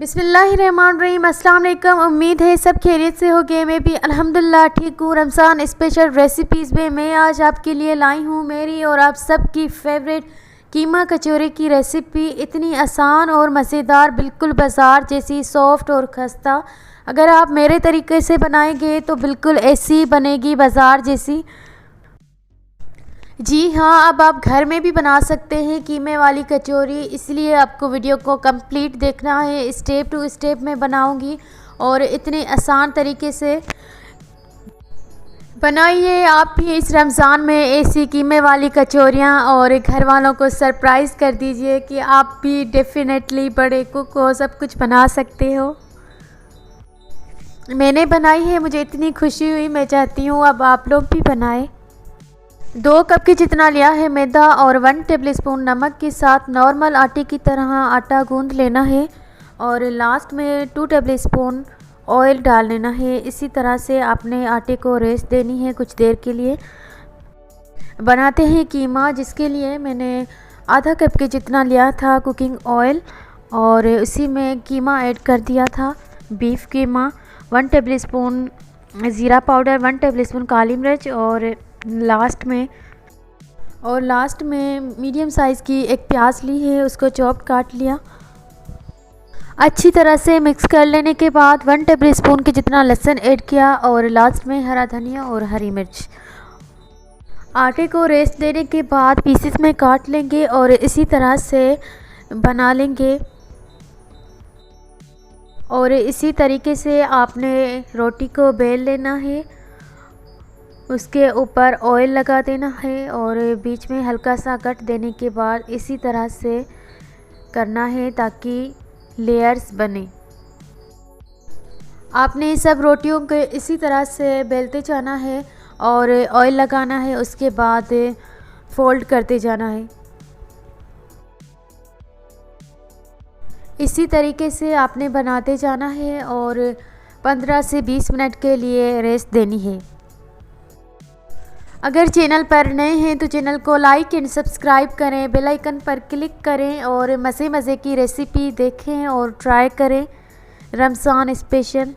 बिस्मिल्लाहिर्रहमानिर्रहीम। अस्सलाम वालेकुम। उम्मीद है सब खैरियत से होगे। मैं भी अल्हम्दुलिल्लाह ठीक हूँ। रमज़ान स्पेशल रेसिपीज़ में मैं आज आपके लिए लाई हूँ मेरी और आप सबकी फेवरेट कीमा कचौरी की रेसिपी। इतनी आसान और मज़ेदार, बिल्कुल बाज़ार जैसी सॉफ्ट और खस्ता। अगर आप मेरे तरीके से बनाएंगे तो बिल्कुल ऐसी बनेगी बाज़ार जैसी। जी हाँ, अब आप घर में भी बना सकते हैं कीमे वाली कचौरी, इसलिए आपको वीडियो को कंप्लीट देखना है। स्टेप टू स्टेप मैं बनाऊंगी और इतने आसान तरीके से बनाइए आप भी इस रमज़ान में ऐसी कीमे वाली कचौरियाँ और घर वालों को सरप्राइज़ कर दीजिए कि आप भी डेफिनेटली बड़े कुक हो, सब कुछ बना सकते हो। मैंने बनाई है, मुझे इतनी खुशी हुई, मैं चाहती हूँ अब आप लोग भी बनाएं। 2 कप के जितना लिया है मैदा और 1 टेबलस्पून नमक के साथ नॉर्मल आटे की तरह आटा गूंद लेना है और लास्ट में 2 टेबलस्पून ऑयल डाल लेना है। इसी तरह से आपने आटे को रेस्ट देनी है कुछ देर के लिए। बनाते हैं कीमा, जिसके लिए मैंने आधा कप के जितना लिया था कुकिंग ऑयल और उसी में कीमा ऐड कर दिया था। बीफ कीमा, 1 टेबलस्पून ज़ीरा पाउडर, 1 टेबलस्पून काली मिर्च और लास्ट में मीडियम साइज़ की एक प्याज ली है, उसको चॉप काट लिया। अच्छी तरह से मिक्स कर लेने के बाद 1 टेबलस्पून के जितना लहसुन ऐड किया और लास्ट में हरा धनिया और हरी मिर्च। आटे को रेस्ट देने के बाद पीसेस में काट लेंगे और इसी तरह से बना लेंगे। और इसी तरीके से आपने रोटी को बेल लेना है, उसके ऊपर ऑयल लगा देना है और बीच में हल्का सा कट देने के बाद इसी तरह से करना है ताकि लेयर्स बने। आपने सब रोटियों को इसी तरह से बेलते जाना है और ऑयल लगाना है, उसके बाद फोल्ड करते जाना है। इसी तरीके से आपने बनाते जाना है और 15 से 20 मिनट के लिए रेस्ट देनी है। अगर चैनल पर नए हैं तो चैनल को लाइक एंड सब्सक्राइब करें, बेल आइकन पर क्लिक करें और मज़े की रेसिपी देखें और ट्राई करें रमज़ान स्पेशल।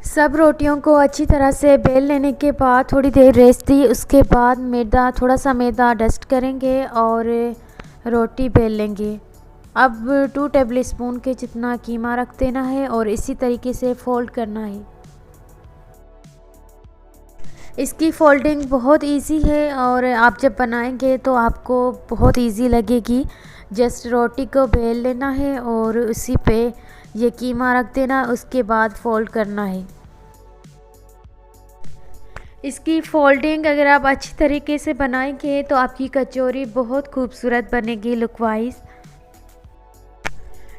सब रोटियों को अच्छी तरह से बेल लेने के बाद थोड़ी देर रेस्ट दी, उसके बाद थोड़ा सा मैदा डस्ट करेंगे और रोटी बेल लेंगे। अब 2 टेबलस्पून के जितना कीमा रख देना है और इसी तरीके से फोल्ड करना है। इसकी फोल्डिंग बहुत इजी है और आप जब बनाएंगे तो आपको बहुत इजी लगेगी। जस्ट रोटी को बेल लेना है और उसी पे ये कीमा रख देना, उसके बाद फोल्ड करना है। इसकी फोल्डिंग अगर आप अच्छी तरीके से बनाएंगे तो आपकी कचौरी बहुत खूबसूरत बनेगी लुक वाइज।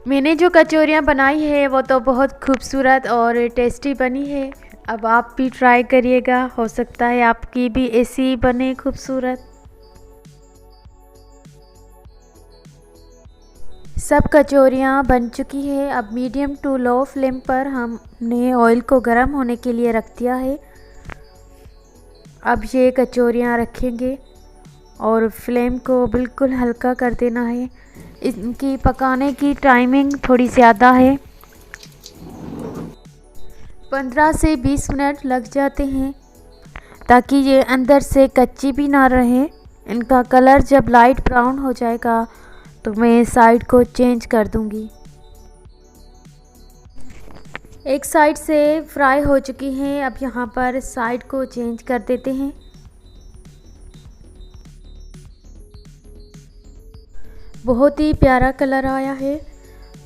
मैंने जो कचौरियाँ बनाई है वो तो बहुत खूबसूरत और टेस्टी बनी है। अब आप भी ट्राई करिएगा, हो सकता है आपकी भी ऐसी बने खूबसूरत। सब कचौरियाँ बन चुकी है। अब मीडियम टू लो फ्लेम पर हमने ऑयल को गर्म होने के लिए रख दिया है। अब ये कचौरियाँ रखेंगे और फ्लेम को बिल्कुल हल्का कर देना है। इनकी पकाने की टाइमिंग थोड़ी ज़्यादा है, 15 से 20 मिनट लग जाते हैं ताकि ये अंदर से कच्ची भी ना रहे। इनका कलर जब लाइट ब्राउन हो जाएगा तो मैं साइड को चेंज कर दूंगी। एक साइड से फ्राई हो चुकी हैं, अब यहाँ पर साइड को चेंज कर देते हैं। बहुत ही प्यारा कलर आया है।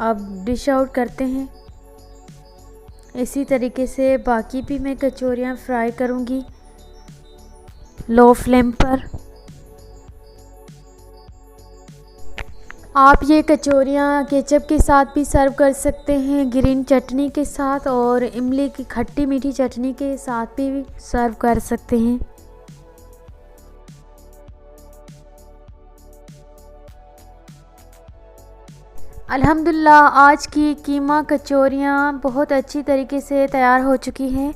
अब डिश आउट करते हैं। इसी तरीके से बाकी भी मैं कचौरियाँ फ्राई करूँगी लो फ्लेम पर। आप ये कचौरियाँ केचप के साथ भी सर्व कर सकते हैं, ग्रीन चटनी के साथ और इमली की खट्टी मीठी चटनी के साथ भी सर्व कर सकते हैं। अल्हम्दुलिल्लाह आज की कीमा कचौरियाँ बहुत अच्छी तरीके से तैयार हो चुकी हैं।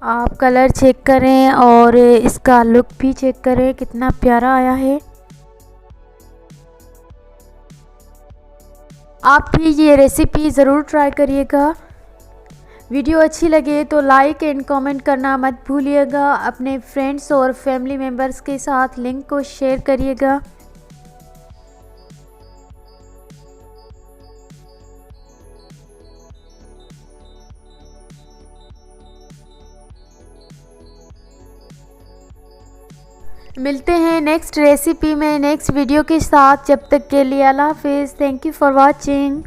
आप कलर चेक करें और इसका लुक भी चेक करें, कितना प्यारा आया है। आप भी ये रेसिपी ज़रूर ट्राई करिएगा। वीडियो अच्छी लगे तो लाइक एंड कमेंट करना मत भूलिएगा। अपने फ्रेंड्स और फैमिली मेम्बर्स के साथ लिंक को शेयर करिएगा। मिलते हैं नेक्स्ट रेसिपी में नेक्स्ट वीडियो के साथ। जब तक के लिए अल्लाह हाफिज़। Thank you for watching.